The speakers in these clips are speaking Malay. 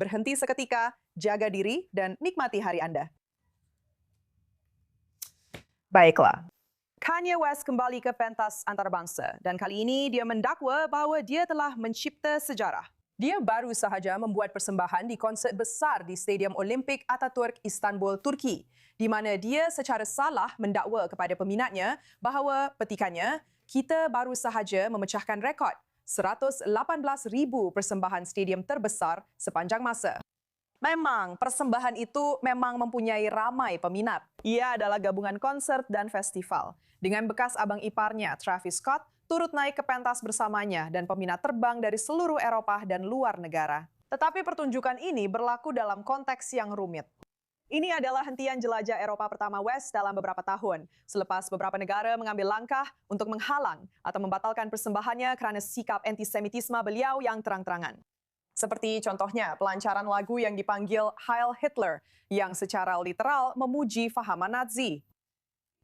Berhenti seketika, jaga diri, dan nikmati hari Anda. Baiklah. Kanye West kembali ke pentas antarabangsa dan kali ini dia mendakwa bahawa dia telah mencipta sejarah. Dia baru sahaja membuat persembahan di konsert besar di Stadium Olimpik Atatürk, Istanbul, Turki, di mana dia secara salah mendakwa kepada peminatnya bahawa petikannya, kita baru sahaja memecahkan rekod 118,000 persembahan stadium terbesar sepanjang masa. Memang, persembahan itu memang mempunyai ramai peminat. Ia adalah gabungan konsert dan festival. Dengan bekas abang iparnya, Travis Scott, turut naik ke pentas bersamanya dan peminat terbang dari seluruh Eropa dan luar negara. Tetapi pertunjukan ini berlaku dalam konteks yang rumit. Ini adalah hentian jelajah Eropa pertama West dalam beberapa tahun, selepas beberapa negara mengambil langkah untuk menghalang atau membatalkan persembahannya kerana sikap antisemitisme beliau yang terang-terangan. Seperti contohnya pelancaran lagu yang dipanggil Heil Hitler yang secara literal memuji fahaman Nazi.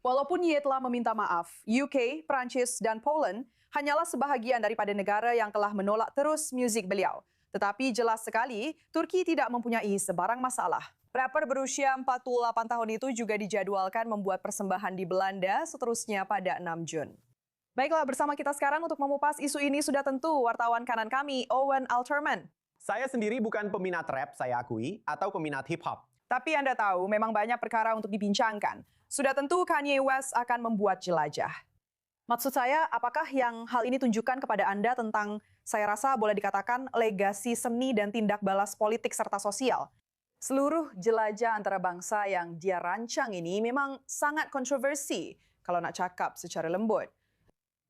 Walaupun ia telah meminta maaf, UK, Prancis, dan Poland hanyalah sebahagian daripada negara yang telah menolak terus muzik beliau. Tetapi jelas sekali, Turki tidak mempunyai sebarang masalah. Rapper berusia 48 tahun itu juga dijadualkan membuat persembahan di Belanda seterusnya pada 6 Jun. Baiklah, bersama kita sekarang untuk mengupas isu ini sudah tentu wartawan kanan kami, Owen Alterman. Saya sendiri bukan peminat rap, saya akui, atau peminat hip-hop. Tapi Anda tahu, memang banyak perkara untuk dibincangkan. Sudah tentu Kanye West akan membuat jelajah. Maksud saya, apakah yang hal ini tunjukkan kepada Anda tentang, saya rasa boleh dikatakan, legasi seni dan tindak balas politik serta sosial? Seluruh jelajah antarabangsa yang dia rancang ini memang sangat kontroversi, kalau nak cakap secara lembut.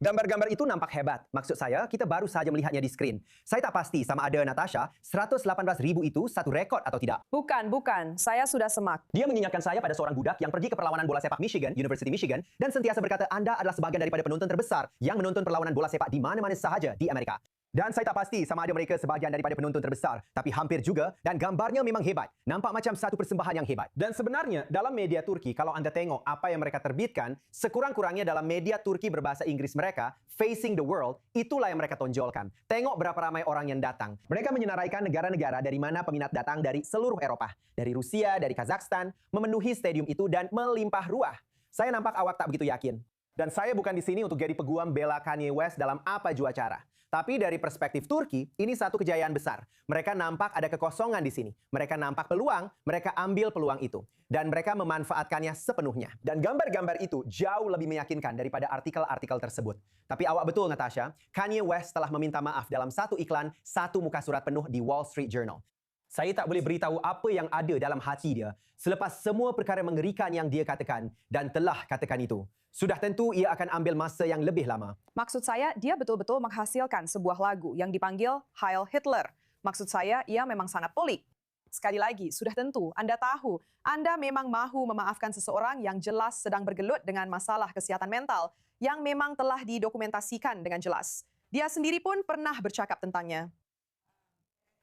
Gambar-gambar itu nampak hebat. Maksud saya, kita baru saja melihatnya di skrin. Saya tak pasti sama ada Natasha, 118,000 itu satu rekod atau tidak. Bukan. Saya sudah semak. Dia mengingatkan saya pada seorang budak yang pergi ke perlawanan bola sepak Michigan, University Michigan, dan sentiasa berkata Anda adalah sebahagian daripada penonton terbesar yang menonton perlawanan bola sepak di mana-mana sahaja di Amerika. Dan saya tak pasti sama ada mereka sebahagian daripada penonton terbesar, tapi hampir juga dan gambarnya memang hebat. Nampak macam satu persembahan yang hebat. Dan sebenarnya dalam media Turki, kalau Anda tengok apa yang mereka terbitkan, sekurang-kurangnya dalam media Turki berbahasa Inggris mereka, Facing the World, itulah yang mereka tonjolkan. Tengok berapa ramai orang yang datang. Mereka menyenaraikan negara-negara dari mana peminat datang dari seluruh Eropa. Dari Rusia, dari Kazakhstan, memenuhi stadium itu dan melimpah ruah. Saya nampak awak tak begitu yakin. Dan saya bukan di sini untuk jadi peguam bela Kanye West dalam apa jua cara. Tapi dari perspektif Turki, ini satu kejayaan besar. Mereka nampak ada kekosongan di sini. Mereka nampak peluang, mereka ambil peluang itu. Dan mereka memanfaatkannya sepenuhnya. Dan gambar-gambar itu jauh lebih meyakinkan daripada artikel-artikel tersebut. Tapi awak betul, Natasha, Kanye West telah meminta maaf dalam satu iklan, satu muka surat penuh di Wall Street Journal. Saya tak boleh beritahu apa yang ada dalam hati dia selepas semua perkara mengerikan yang dia katakan dan telah katakan itu. Sudah tentu ia akan ambil masa yang lebih lama. Maksud saya, dia betul-betul menghasilkan sebuah lagu yang dipanggil Heil Hitler. Maksud saya, ia memang sangat pelik. Sekali lagi, sudah tentu Anda tahu, Anda memang mahu memaafkan seseorang yang jelas sedang bergelut dengan masalah kesihatan mental yang memang telah didokumentasikan dengan jelas. Dia sendiri pun pernah bercakap tentangnya.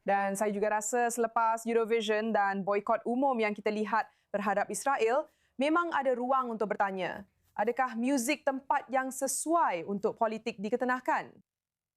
Dan saya juga rasa selepas Eurovision dan boikot umum yang kita lihat terhadap Israel, memang ada ruang untuk bertanya, adakah muzik tempat yang sesuai untuk politik diketenahkan?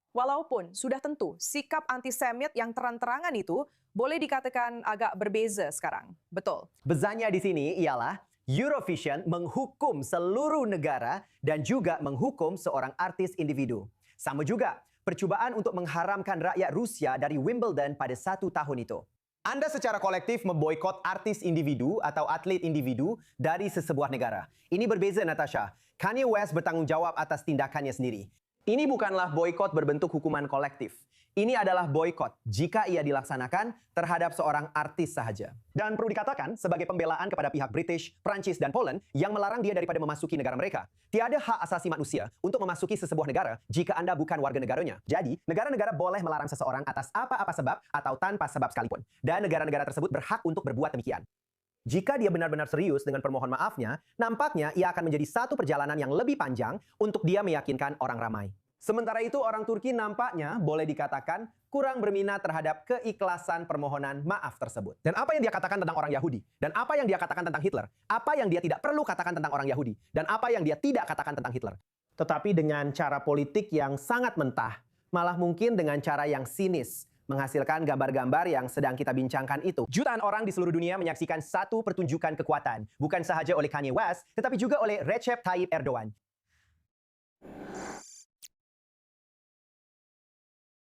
Walaupun sudah tentu sikap antisemit yang terang-terangan itu boleh dikatakan agak berbeza sekarang. Betul. Bezanya di sini ialah Eurovision menghukum seluruh negara dan juga menghukum seorang artis individu. Sama juga percubaan untuk mengharamkan rakyat Rusia dari Wimbledon pada 1 tahun itu. Anda secara kolektif memboikot artis individu atau atlet individu dari sesebuah negara. Ini berbeza, Natasha. Kanye West bertanggungjawab atas tindakannya sendiri. Ini bukanlah boikot berbentuk hukuman kolektif. Ini adalah boikot jika ia dilaksanakan terhadap seorang artis sahaja. Dan perlu dikatakan sebagai pembelaan kepada pihak British, Prancis, dan Poland yang melarang dia daripada memasuki negara mereka. Tiada hak asasi manusia untuk memasuki sesebuah negara jika Anda bukan warga negaranya. Jadi, negara-negara boleh melarang seseorang atas apa-apa sebab atau tanpa sebab sekalipun. Dan negara-negara tersebut berhak untuk berbuat demikian. Jika dia benar-benar serius dengan permohon maafnya, nampaknya ia akan menjadi satu perjalanan yang lebih panjang untuk dia meyakinkan orang ramai. Sementara itu, orang Turki nampaknya boleh dikatakan kurang berminat terhadap keikhlasan permohonan maaf tersebut. Dan apa yang dia katakan tentang orang Yahudi? Dan apa yang dia katakan tentang Hitler? Apa yang dia tidak perlu katakan tentang orang Yahudi? Dan apa yang dia tidak katakan tentang Hitler? Tetapi dengan cara politik yang sangat mentah, malah mungkin dengan cara yang sinis, menghasilkan gambar-gambar yang sedang kita bincangkan itu. Jutaan orang di seluruh dunia menyaksikan satu pertunjukan kekuatan, bukan sahaja oleh Kanye West, tetapi juga oleh Recep Tayyip Erdogan.